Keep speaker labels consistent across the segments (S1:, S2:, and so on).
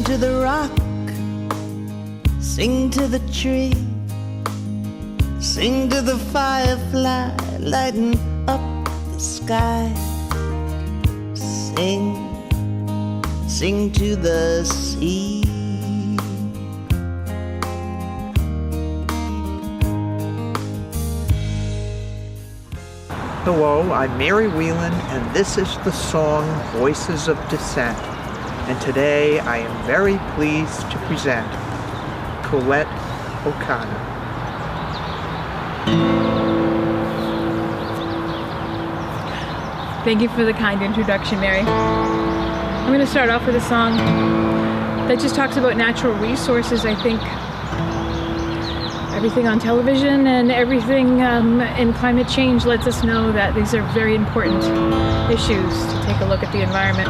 S1: to the rock, sing to the tree, sing to the firefly lighting up the sky. Sing, sing to the sea.
S2: Hello, I'm Mary Whelan, and this is the song Voices of Dissent. And today I am very pleased to present Colette O'Connor.
S3: Thank you for the kind introduction, Mary. I'm going to start off with a song that just talks about natural resources. I think everything on television and everything in climate change lets us know that these are very important issues, to take a look at the environment,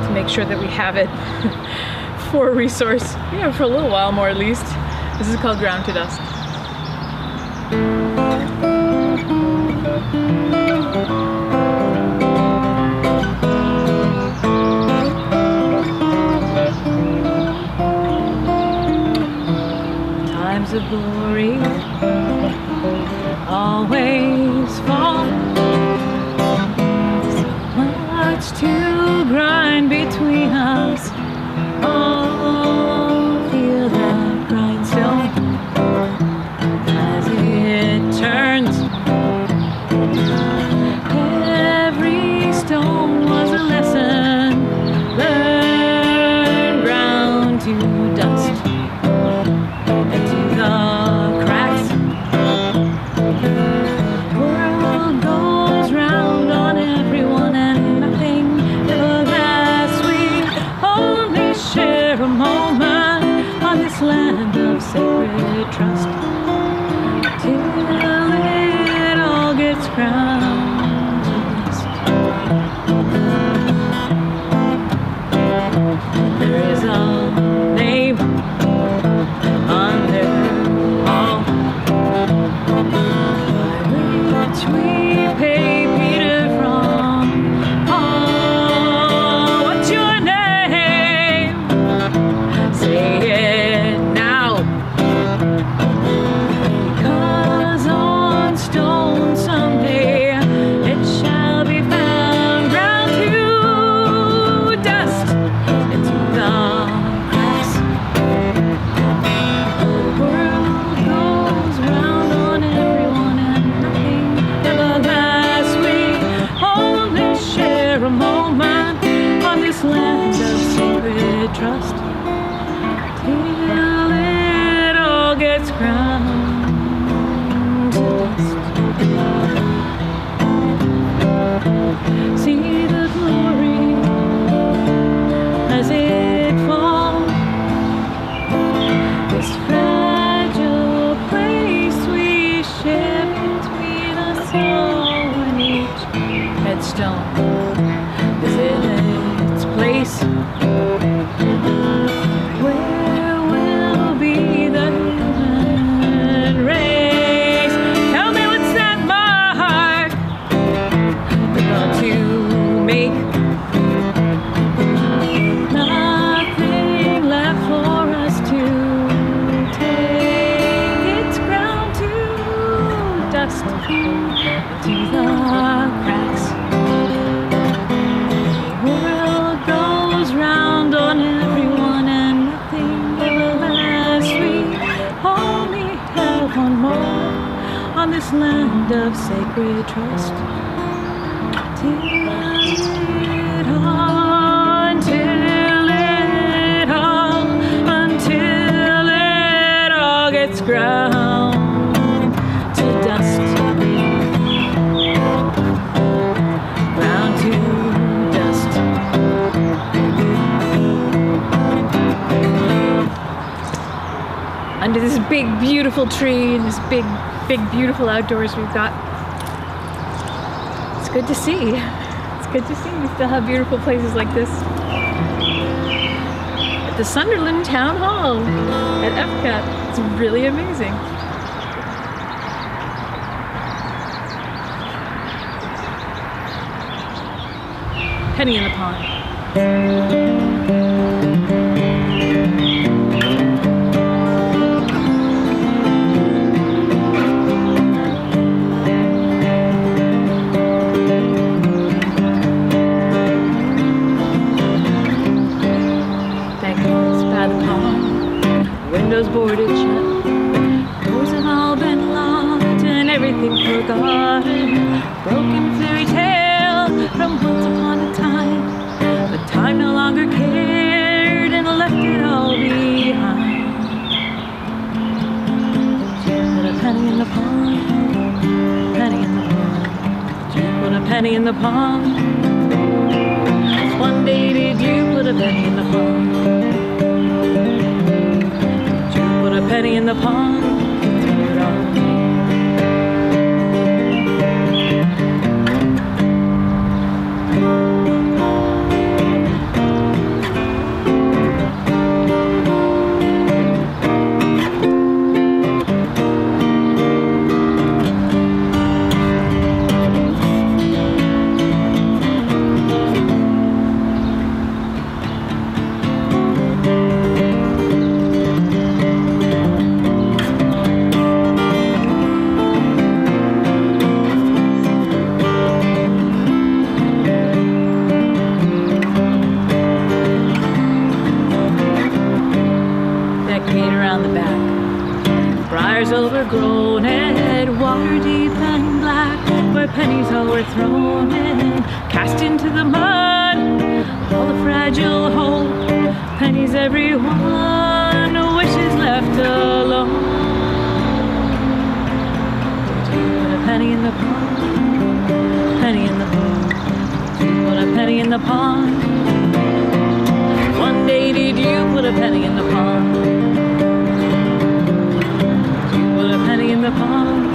S3: to make sure that we have it for a resource, for a little while more at least. This is called Ground to Dust. Times of glory always fall. So much to grind between us. Oh, feel that grindstone as it turns. Every stone was a lesson learned. Ground to dust. Land of sacred trust, till it all gets ground to dust. There is a name under all by which we pay Peter from. Oh, what's your name? Say it. Trust till it all gets ground to dust. See the glory as it falls. This fragile place we share between us all, and each headstone is in its place. Where will be the human race? Tell me what's that mark we're going to make? Nothing left for us to take. It's ground to dust, to the cracks. The world goes round on everyone, and nothing ever lasts. We only have one more on this land of sacred trust. Until it all gets ground to dust. Ground to dust. Under this big, beautiful tree and this big, beautiful outdoors we've got. It's good to see. It's good to see we still have beautiful places like this. At the Sunderland Town Hall at Epcot. It's really amazing. Penny in the Pond. windows boarded shut. Doors have all been locked and everything forgotten. Broken fairy tale from once upon a time. But time no longer cared and left it all behind. Put a penny in the pond, penny in the pond. Did you put a penny in the pond? One day did you put a penny in the pond? Did you put a penny in the pond? Throw it all away. Overgrown and water deep and black, where pennies all were thrown and cast into the mud. All the fragile hope, pennies everyone wishes left alone. Did you put a penny in the pond? Penny in the pond. Did you put a penny in the pond? One day did you put a penny in the pond? Penny in the pond.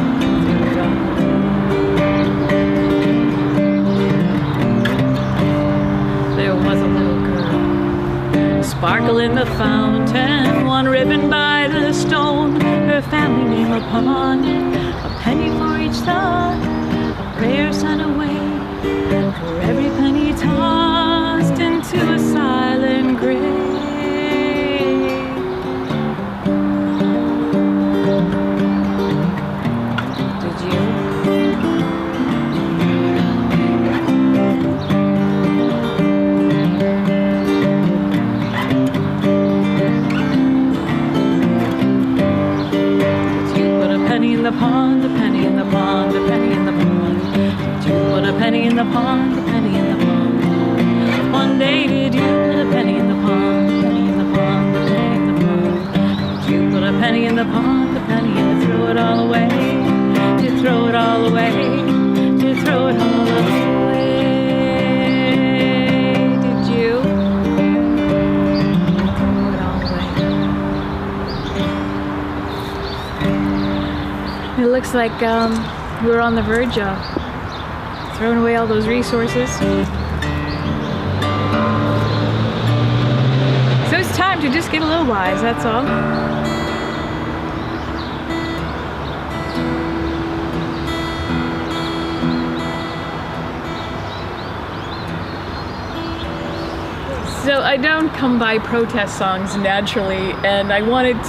S3: There was a little girl, sparkle in the fountain, one ribbon by the stone, her family name upon it, a penny for each thought, a prayer sent away, for every penny tossed into a silent grave. The pond, a penny in the pond, a penny in the pond. Did you put a penny in the pond, a penny in the pond? One day did you put a penny in the pond, a penny in the pond, a penny in the pond? Did you put a penny in the pond, a penny and throw it all away? To throw it all away, to throw it all away. Did you throw it all away? It looks like we're on the verge of throwing away all those resources. So it's time to just get a little wise, that's all. So I don't come by protest songs naturally, and I wanted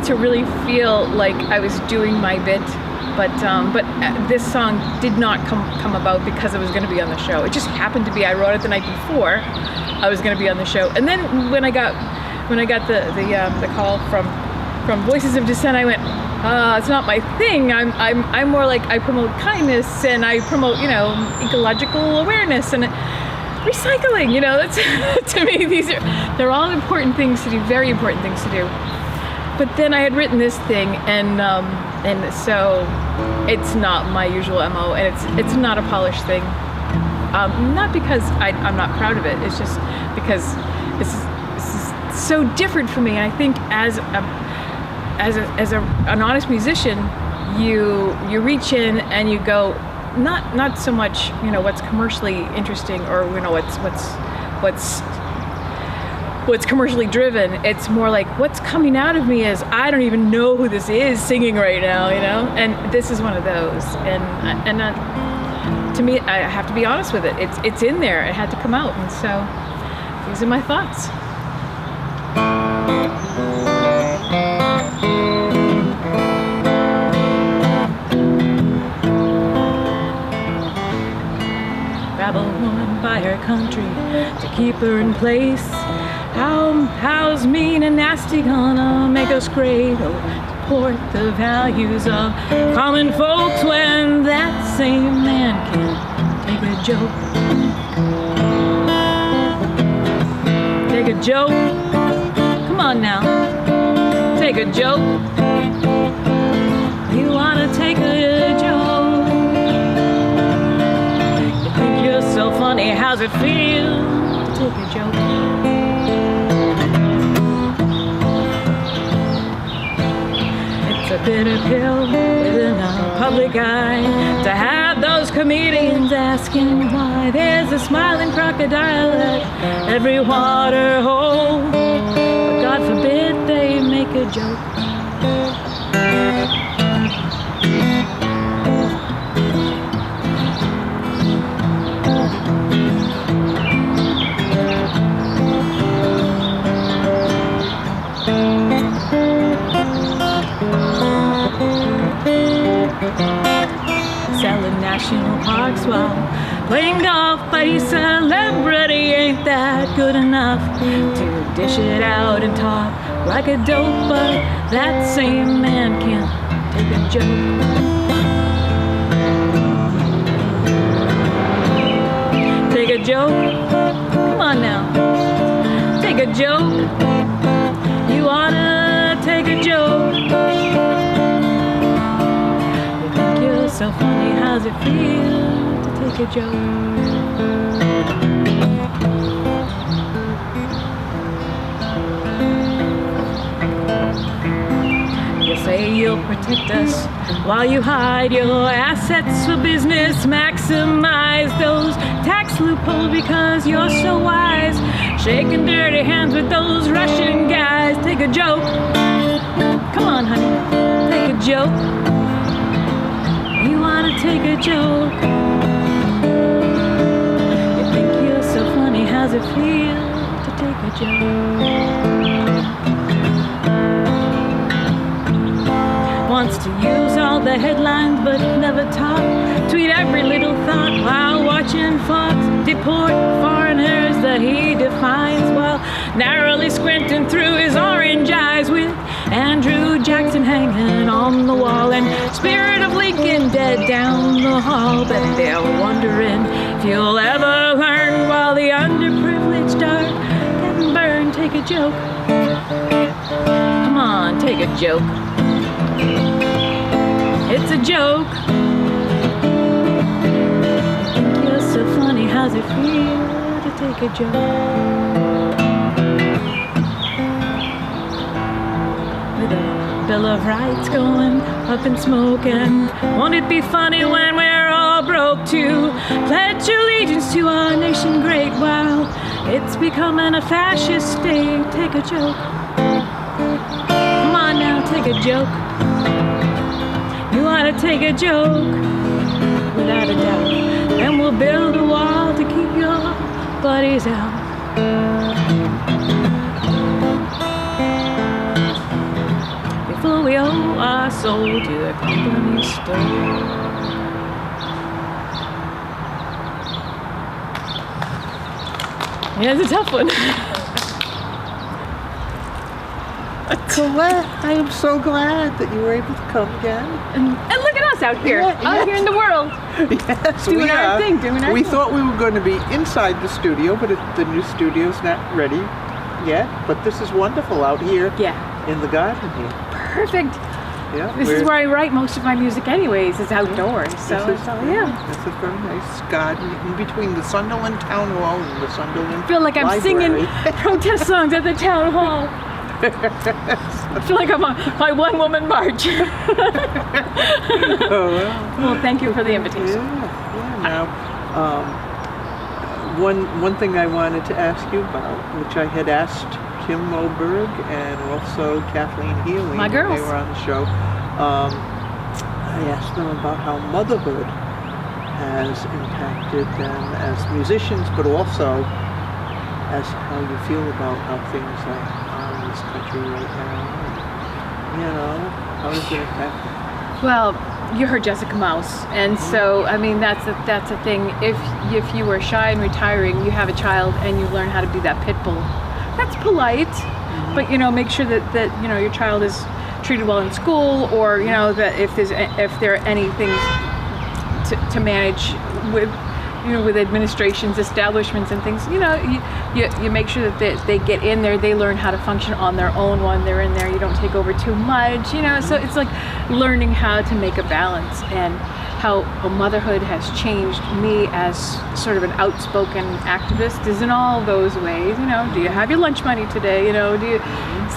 S3: to really feel like I was doing my bit, but this song did not come about because I was going to be on the show. It just happened to be. I wrote it the night before I was going to be on the show, and then when I got the call from Voices of Dissent, I went, it's not my thing. I'm more like, I promote kindness and I promote, ecological awareness and recycling. That's to me, they're all important things to do, very important things to do. But then I had written this thing, and so it's not my usual MO, and it's not a polished thing. Not because I'm not proud of it. It's just because this is so different for me. And I think as an honest musician, you reach in and you go, not so much what's commercially interesting or what's commercially driven. It's more like what's coming out of me is I don't even know who this is singing right now, and this is one of those. And to me, I have to be honest with it. It's in there. It had to come out, and so these are my thoughts. Grab a woman by her country to keep her in place. How's mean and nasty gonna make us great? Oh, support the values of common folks when that same man can take a joke. Take a joke. Come on now. Take a joke. You wanna take a joke? You think you're so funny, how's it feel to take a joke? It's a bitter pill within a public eye to have those comedians asking why there's a smiling crocodile at every water hole. But God forbid they make a joke. Selling national parks while playing golf, but his celebrity ain't that good enough to dish it out and talk like a dope. But that same man can't take a joke. Take a joke. Come on now. Take a joke. You oughta take a joke. So funny, how's it feel to take a joke? You say you'll protect us while you hide your assets for business. Maximize those tax loopholes because you're so wise. Shaking dirty hands with those Russian guys. Take a joke. Come on, honey, take a joke. You wanna take a joke? You think you're so funny, how's it feel to take a joke? Wants to use all the headlines but never talk. Tweet every little thought while watching Fox. Deport foreigners that he defines while narrowly squinting through his orange eyes with Andrew Jackson hanging on the wall and Spirit of Lincoln dead down the hall. But they're wondering if you'll ever learn while the underprivileged are getting burned. Take a joke. Come on, take a joke. It's a joke. Think you're so funny, how's it feel to take a joke? With a Bill of Rights going up in smoke, and won't it be funny when we're all broke to pledge allegiance to our nation great while it's becoming a fascist state? Take a joke. Come on now, take a joke. You ought to take a joke, without a doubt, and we'll build a wall to keep your buddies out. Before we owe our soul to the company store. Yeah, it's a tough one.
S2: Colette, I am so glad that you were able to come again.
S3: And look at us out here, out here in the world.
S2: Yes,
S3: doing
S2: we
S3: our
S2: are.
S3: thing, doing our
S2: We
S3: thing.
S2: thought we were going to be inside the studio, but the new studio's not ready yet. But this is wonderful out here in the garden here.
S3: Perfect.
S2: Yeah,
S3: This is where I write most of my music anyways, is outdoors. So
S2: It's a very nice garden in between the Sunderland Town Hall and the Sunderland
S3: I feel like I'm
S2: Library.
S3: singing protest songs at the town hall. I feel like I'm on my one-woman march.
S2: Oh, well.
S3: Well, thank you for the invitation.
S2: Now, one thing I wanted to ask you about, which I had asked Tim Moberg and also Kathleen Healy
S3: My girls.
S2: when they were on the show, I asked them about how motherhood has impacted them as musicians, but also as how you feel about how things are in this country right now. How does it impact you?
S3: Well, you heard Jessica Mouse, and so I mean that's a thing. If you were shy and retiring, you have a child and you learn how to be that pit bull that's polite, but make sure that your child is treated well in school, or that if there are any things to manage with administrations, establishments, and things, you make sure that they get in there, they learn how to function on their own when they're in there. You don't take over too much, So it's like learning how to make a balance, and how motherhood has changed me as sort of an outspoken activist is in all those ways. Do you have your lunch money today?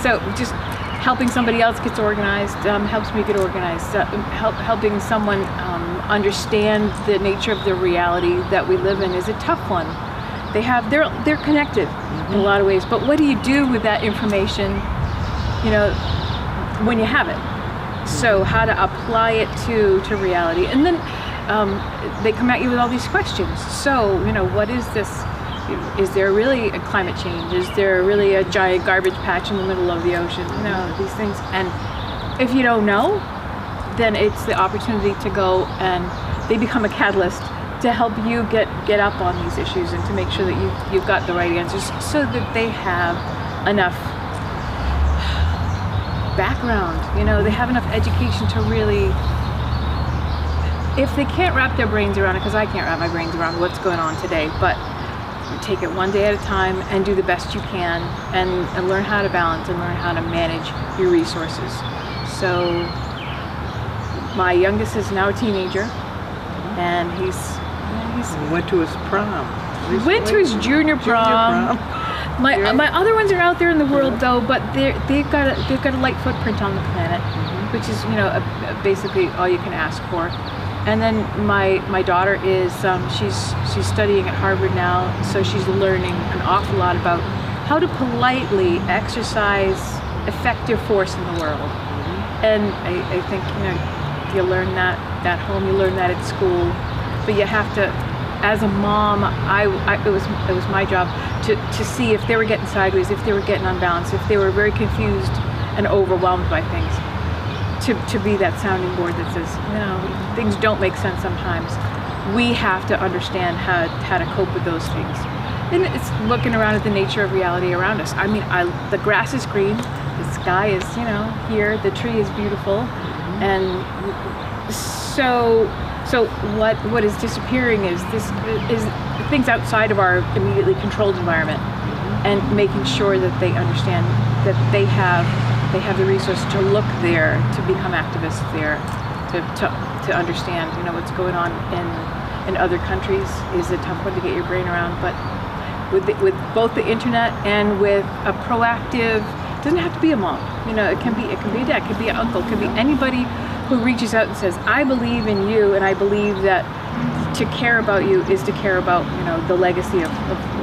S3: So just helping somebody else get organized helps me get organized. Helping someone understand the nature of the reality that we live in is a tough one. They're connected in a lot of ways, but what do you do with that information, when you have it? So how to apply it to reality, and then they come at you with all these questions. So what is this? Is there really a climate change? Is there really a giant garbage patch in the middle of the ocean? These things. And if you don't know, then it's the opportunity to go, and they become a catalyst to help you get up on these issues, and to make sure that you've got the right answers, so that they have enough background. They have enough education to really, if they can't wrap their brains around it, because I can't wrap my brains around what's going on today, but take it one day at a time and do the best you can, and learn how to balance and learn how to manage your resources. So my youngest is now a teenager, and he's
S2: went to his prom.
S3: Went to his junior prom. My other ones are out there in the world though, but they've got a light footprint on the planet, which is basically all you can ask for. And then my daughter is she's studying at Harvard now, so she's learning an awful lot about how to politely exercise effective force in the world. And I think you learn that at home, you learn that at school, but you have to. As a mom, it was my job to see if they were getting sideways, if they were getting unbalanced, if they were very confused and overwhelmed by things. To be that sounding board that says, things don't make sense sometimes. We have to understand how to cope with those things. And it's looking around at the nature of reality around us. I mean, the grass is green, the sky is, here, the tree is beautiful, and so what is disappearing is things outside of our immediately controlled environment, and making sure that they understand that they have the resource to look there, to become activists there, to understand what's going on in other countries is a tough one to get your brain around. But with both the internet and with a proactive, it doesn't have to be a mom, it can be a dad, it can be an uncle, it can be anybody who reaches out and says, I believe in you, and I believe that to care about you is to care about the legacy of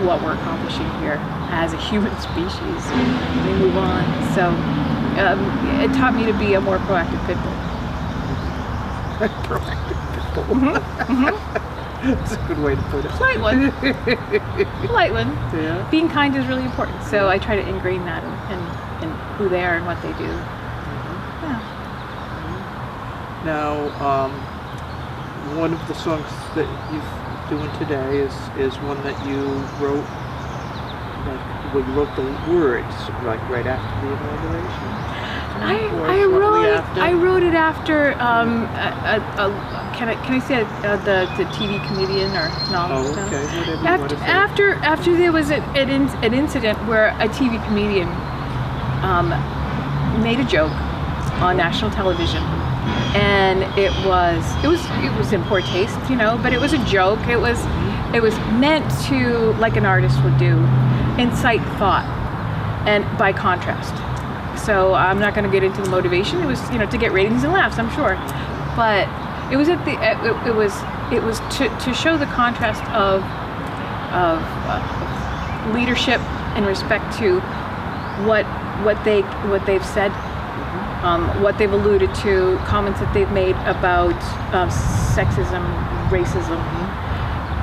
S3: what we're accomplishing here as a human species. We move on. So it taught me to be a more proactive pit bull.
S2: Proactive pit bull. That's a good way to put it.
S3: Polite one. Polite one.
S2: Yeah.
S3: Being kind is really important. So I try to ingrain that in who they are and what they do. Yeah.
S2: Now, one of the songs that you're doing today is one that you wrote. You wrote the words right after the inauguration.
S3: I wrote it after. Can I say the TV comedian or no?
S2: Oh, okay.
S3: After there was an incident where a TV comedian made a joke on national television, and it was in poor taste, but it was a joke. It was meant to, like an artist would do, incite thought, and by contrast. So I'm not going to get into the motivation. It was to get ratings and laughs, I'm sure, but it was it was to show the contrast of leadership in respect to what they've said, what they've alluded to, comments that they've made about sexism, racism,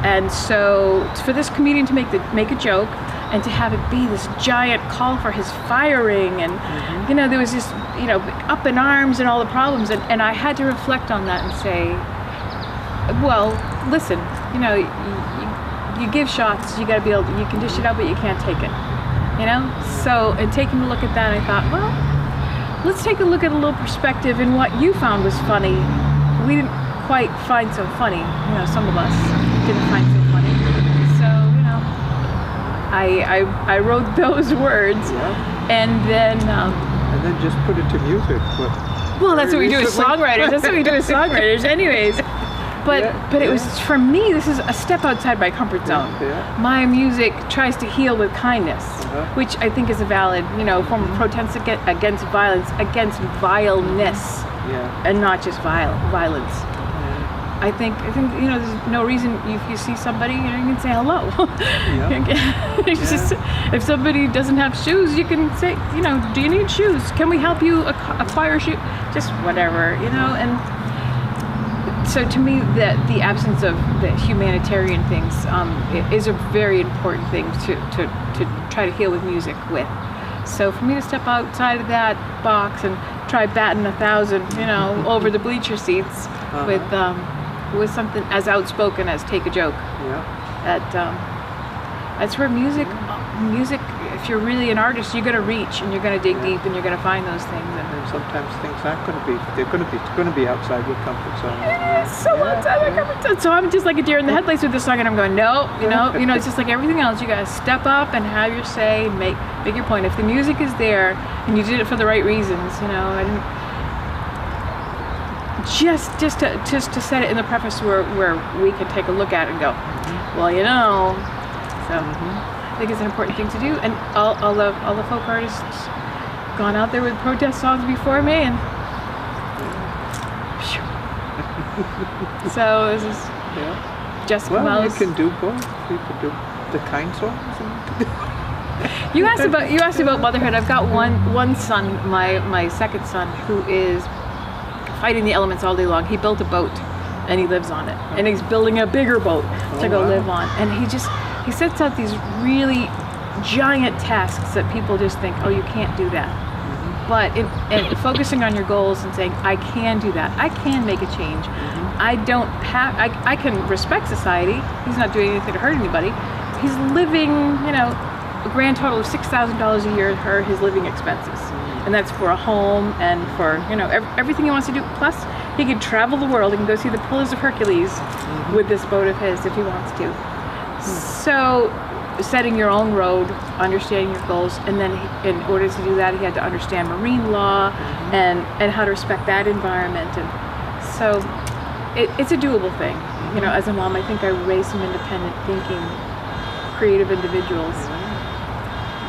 S3: and so for this comedian to make a joke and to have it be this giant call for his firing, and there was this up in arms and all the problems, and I had to reflect on that and say, well, listen, you give shots, you got to be able, you can dish it out, but you can't take it. you know? So, and taking a look at that, I thought, well, let's take a look at a little perspective in what you found was funny. We didn't quite find so funny, you know, some of us didn't find so funny. So, you know, I wrote those words, and then
S2: just put it to music.
S3: Well, that's what we do as songwriters. That's what we do as songwriters, anyways. But it was, for me, this is a step outside my comfort zone. My music tries to heal with kindness, which I think is a valid, you know, form of protest against violence, against vileness, and not just violence. I think you know, there's no reason if you see somebody, you know, you can say hello. It's just, if somebody doesn't have shoes, you can say, you know, do you need shoes? Can we help you acquire shoes? Just whatever, you know. And so to me, the absence of the humanitarian things is a very important thing to try to heal with music with. So for me to step outside of that box and try batting 1,000, you know, over the bleacher seats with something as outspoken as Take a Joke. That's where music, if you're really an artist, you're going to reach and you're going to dig deep and you're going to find those things.
S2: And sometimes things aren't going to be, they're going to be outside your comfort zone.
S3: So outside my comfort zone. So I'm just like a deer in the headlights with this song, and I'm going, no, you know, it's just like everything else. You got to step up and have your say, make your point. If the music is there and you did it for the right reasons, you know, I didn't. Just to set it in the preface where we can take a look at it and go, well, you know. So I think it's an important thing to do, and all the folk artists gone out there with protest songs before me, and so this is Jessica
S2: Well,
S3: Wells.
S2: you can do both. You can do the kind songs.
S3: You asked about motherhood. I've got one son, my second son, who is fighting the elements all day long. He built a boat and he lives on it, and he's building a bigger boat to go live on, and he sets out these really giant tasks that people just think, oh, you can't do that. But in focusing on your goals and saying, I can do that, I can make a change. I can respect society. He's not doing anything to hurt anybody. He's living, you know, a grand total of $6,000 a year for his living expenses. And that's for a home and for, you know, everything he wants to do. Plus, he could travel the world. He can go see the Pillars of Hercules with this boat of his if he wants to. So, setting your own road, understanding your goals, and then in order to do that, he had to understand marine law and how to respect that environment. And so, it's a doable thing. You know, as a mom, I think I raised some independent thinking, creative individuals,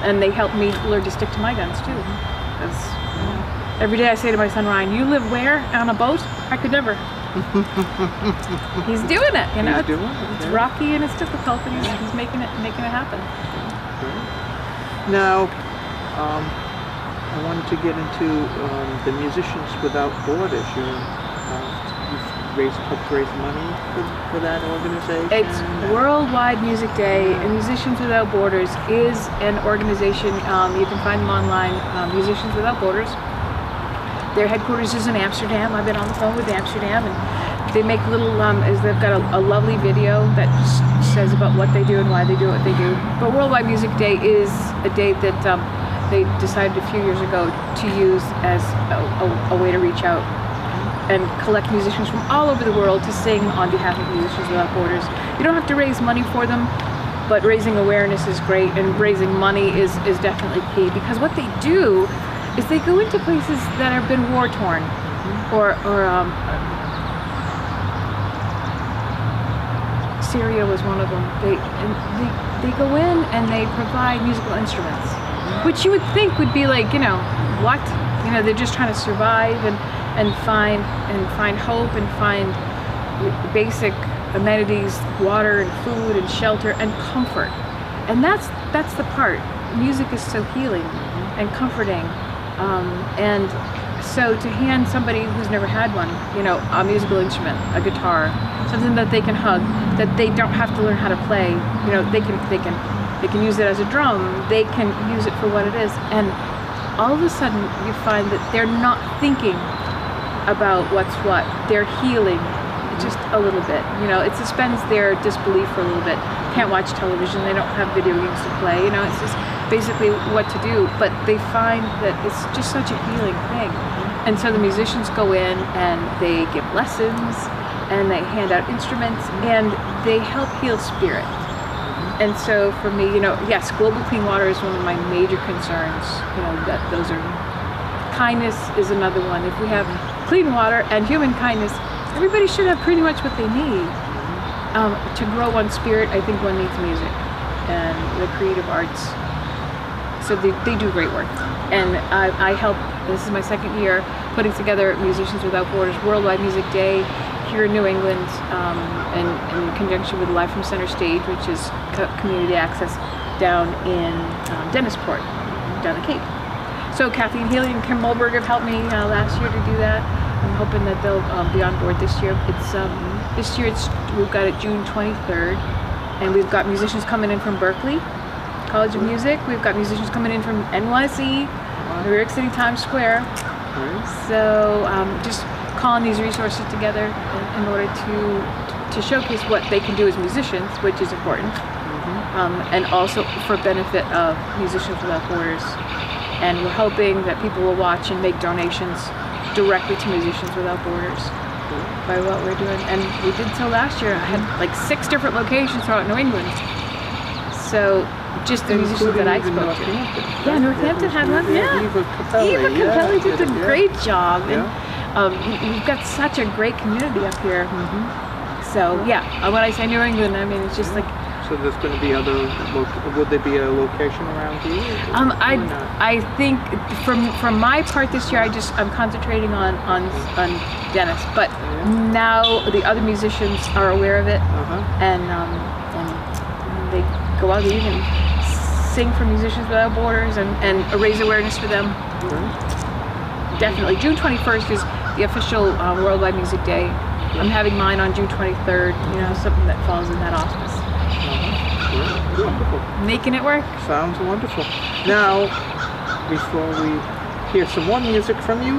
S3: and they helped me learn to stick to my guns too. Every day I say to my son Ryan, you live where? On a boat? I could never. He's doing it, you know. It's rocky and it's difficult, and he's making it happen.
S2: Now, I wanted to get into the Musicians Without Borders. You've helped raise money for that organization.
S3: It's Worldwide Music Day, and Musicians Without Borders is an organization. You can find them online. Musicians Without Borders. Their headquarters is in Amsterdam. I've been on the phone with Amsterdam, and they make little. They've got a lovely video that says about what they do and why they do what they do. But Worldwide Music Day is a day that they decided a few years ago to use as a way to reach out and collect musicians from all over the world to sing on behalf of Musicians Without Borders. You don't have to raise money for them, but raising awareness is great, and raising money is definitely key, because what they do is they go into places that have been war-torn, or Syria was one of them. They go in and they provide musical instruments, which you would think would be like, you know, what? You know, they're just trying to survive and find hope and find basic amenities, water and food and shelter and comfort. And that's the part. Music is so healing and comforting. And so to hand somebody who's never had one, you know, a musical instrument, a guitar, something that they can hug, that they don't have to learn how to play, you know, they can use it as a drum, they can use it for what it is, and all of a sudden you find that they're not thinking about what's what, they're healing just a little bit, you know, it suspends their disbelief for a little bit. Can't watch television, they don't have video games to play, you know, it's just basically what to do, but they find that it's just such a healing thing. And so the musicians go in and they give lessons and they hand out instruments and they help heal spirit. And so for me, yes, global clean water is one of my major concerns. That those are, kindness is another one. If we have clean water and human kindness, everybody should have pretty much what they need. To grow one's spirit, I think one needs music and the creative arts. So they do great work. And I help, this is my second year, putting together Musicians Without Borders Worldwide Music Day here in New England, in conjunction with Live from Center Stage, which is community access down in Dennisport, down the Cape. So Kathy and Haley and Kim Mulberg have helped me last year to do that. I'm hoping that they'll be on board this year. This year we've got it June 23rd, and we've got musicians coming in from Berkeley College of Music. We've got musicians coming in from NYC, New York City Times Square. So just calling these resources together in order to showcase what they can do as musicians, which is important, and also for benefit of Musicians Without Borders. And we're hoping that people will watch and make donations directly to Musicians Without Borders by what we're doing. And we did so last year. I had like 6 different locations throughout New England. So just the musicians that I spoke to. Yeah, Northampton had one. Yeah, Eva Capelli did a great job. And we've got such a great community up here. So yeah, when I say New England, I mean it's just like.
S2: So there's going to be other. Would there be a location around here?
S3: I think from my part this year, I'm concentrating on Dennis, but now the other musicians are aware of it, and they go out and even sing for Musicians Without Borders and raise awareness for them. Definitely, June 21st is the official Worldwide Music Day. I'm having mine on June 23rd. Something that falls in that auspice.
S2: Wonderful.
S3: Making it work.
S2: Sounds wonderful. Now, before we hear some more music from you,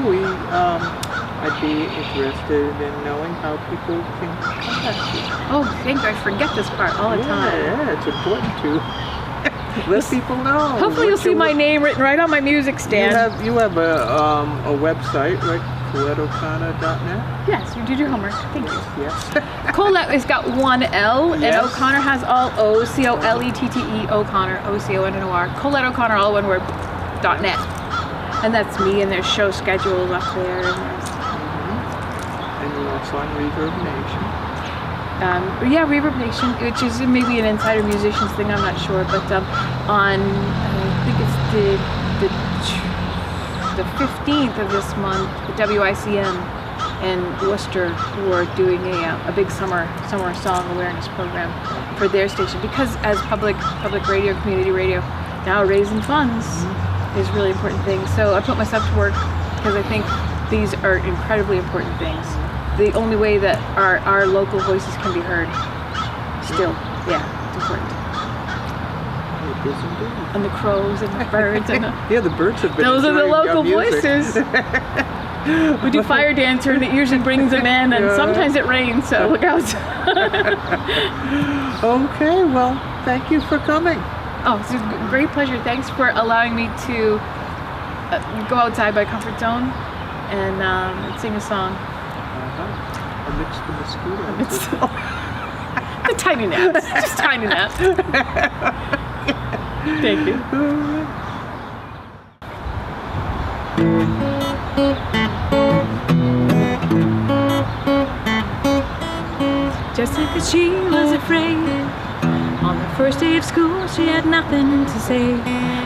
S2: I'd be interested in knowing how people can contact you.
S3: Oh, thank you. I forget this part all the time.
S2: Yeah, it's important to let people know.
S3: Hopefully you'll see my name written right on my music stand.
S2: You have a website, right? ColetteO'Connor.net?
S3: Yes, you did your homework. Thank you.
S2: Yes.
S3: Colette has got one L, and O'Connor has all O's, Colette O'Connor, OCONNOR. Colette O'Connor, all one word, .net. And that's me, and there's show schedules up there.
S2: And you're also on Reverb Nation.
S3: Reverb Nation, which is maybe an Insider Musicians thing, I'm not sure, but on, I think it's the 15th of this month, the WICM in Worcester were doing a big summer song awareness program for their station, because as public radio, community radio, now raising funds is a really important thing. So I put myself to work because I think these are incredibly important things. The only way that our local voices can be heard still, it's important.
S2: It is indeed.
S3: And the crows and the birds and
S2: the birds have been.
S3: Those are the local
S2: music.
S3: voices. We do Fire Dancer, and it usually brings them in, and sometimes it rains, so look out.
S2: Okay, well, thank you for coming.
S3: Oh, it's a great pleasure. Thanks for allowing me to go outside my comfort zone and sing a song.
S2: Amidst the mosquitoes.
S3: The tiny naps, just tiny naps. Thank you. Jessica, she was afraid. On the first day of school, she had nothing to say.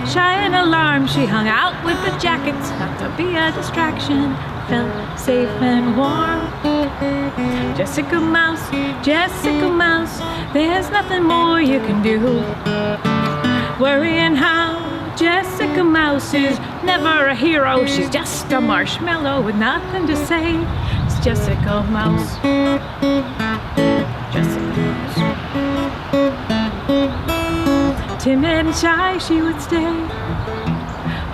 S3: Shy and alarmed, she hung out with the jackets, not to be a distraction. Felt safe and warm. Jessica Mouse, there's nothing more you can do. Worrying how Jessica Mouse is never a hero. She's just a marshmallow with nothing to say. It's Jessica Mouse. Jessica Mouse. Timid and shy, she would stay,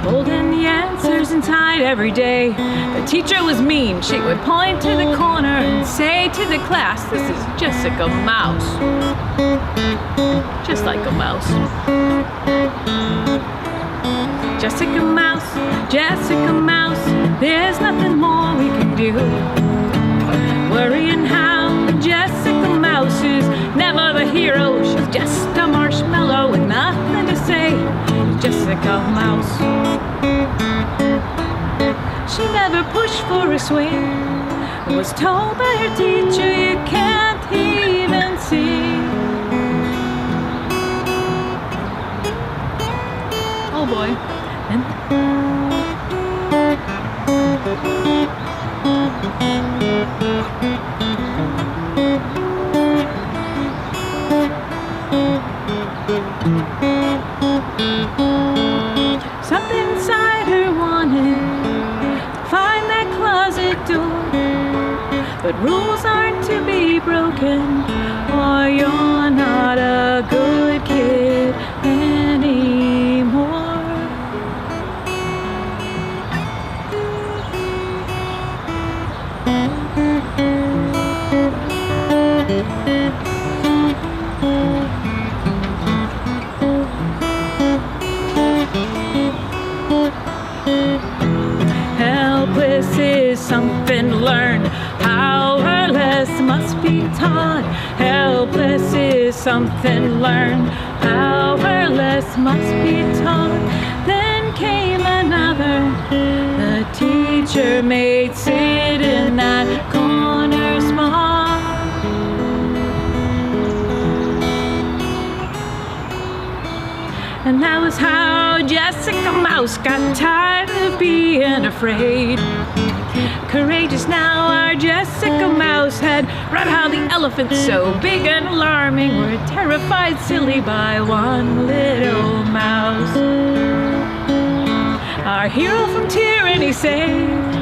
S3: holding the answers inside every day. The teacher was mean. She would point to the corner and say to the class, "This is Jessica Mouse." Just like a mouse. Jessica Mouse, Jessica Mouse, there's nothing more we can do. Worrying how Jessica Mouse is never the hero. She's just a marshmallow with nothing to say. Jessica Mouse. She never pushed for a swing. Was told by her teacher you can't even see. Oh boy. Something inside her wanted to find that closet door, but rules aren't to be broken, or you're not a good kid anymore. Helpless is something learned, powerless must be taught. Helpless is something learned, powerless must be taught. Then came another, the teacher made sit in that corner spot. And that was how Jessica Mouse got tired of being afraid. Courageous now, our Jessica Mouse had read how the elephants so big and alarming were terrified silly by one little mouse. Our hero from tyranny saved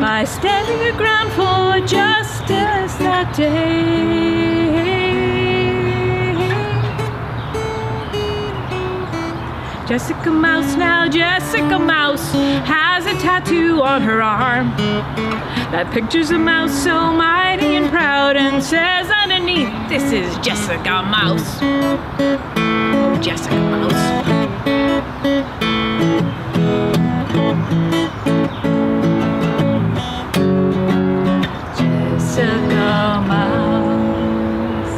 S3: by standing her ground for justice that day. Jessica Mouse now, Jessica Mouse has a tattoo on her arm that pictures a mouse so mighty and proud and says underneath, this is Jessica Mouse. Oh, Jessica Mouse. Jessica Mouse.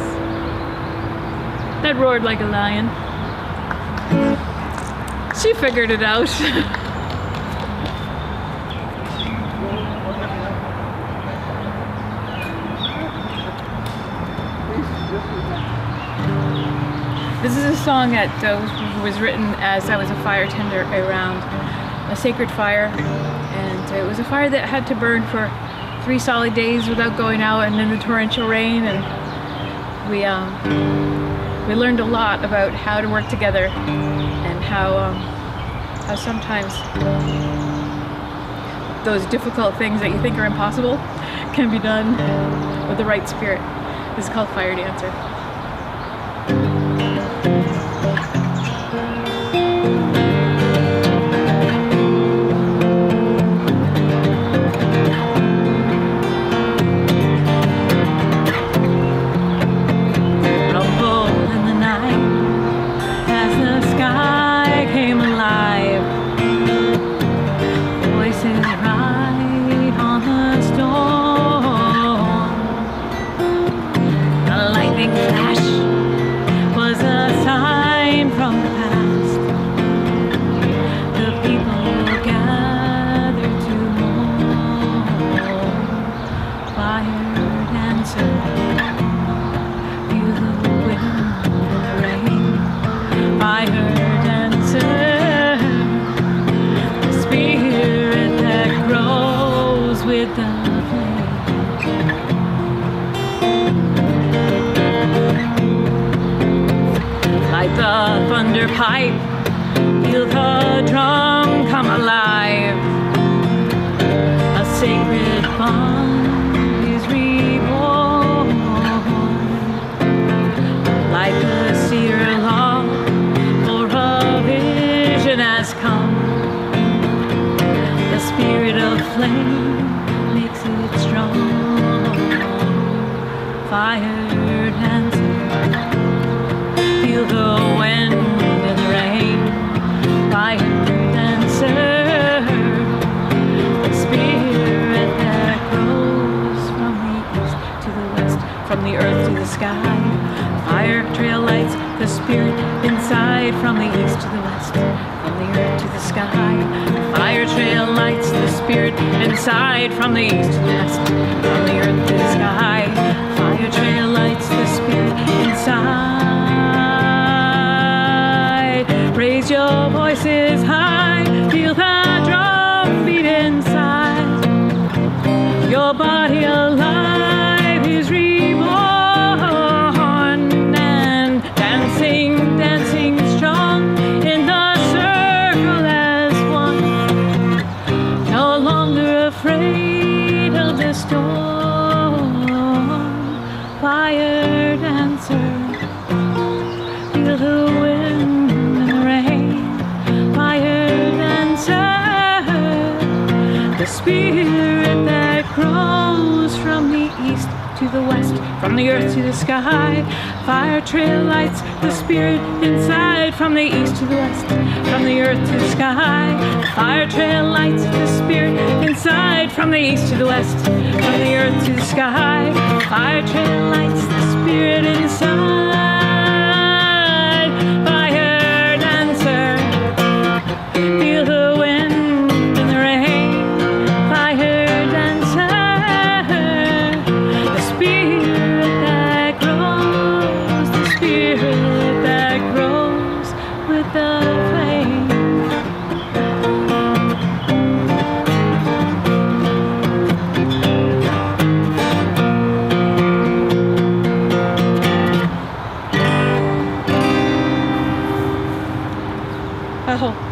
S3: That roared like a lion. She figured it out. This is a song that was written as I was a fire tender around a sacred fire, and it was a fire that had to burn for 3 solid days without going out, and in the torrential rain, and we learned a lot about how to work together and how sometimes those difficult things that you think are impossible can be done with the right spirit. This is called Fire Dancer. Like the thunder pipe, feel the drum come alive. A sacred bond is reborn. Like a seer long for a vision has come. The spirit of flame makes it strong. Fire dancer, feel the wind and the rain. Fire dancer. the spirit inside from the east to the west, from the earth to the sky. Fire trail lights the spirit inside from the east to the west, from the earth to the sky. Fire trail lights the spirit inside. Raise your voices high, feel the drum beat inside. Your body alive is reborn and dancing, dancing strong in the circle as one. No longer afraid of the storm. Fire dancer, feel the wind and the rain. Fire dancer, the spirit that grows from the east to the west, from the earth to the sky. Fire trail lights the spirit inside from the east to the west, from the earth to the sky. Fire trail lights the spirit inside from the east to the west, from the earth to the sky. Fire trail lights the spirit inside. Fire dancer, feel the wind and the rain. Fire dancer, the spirit that grows, the spirit that grows with the flame. Oh.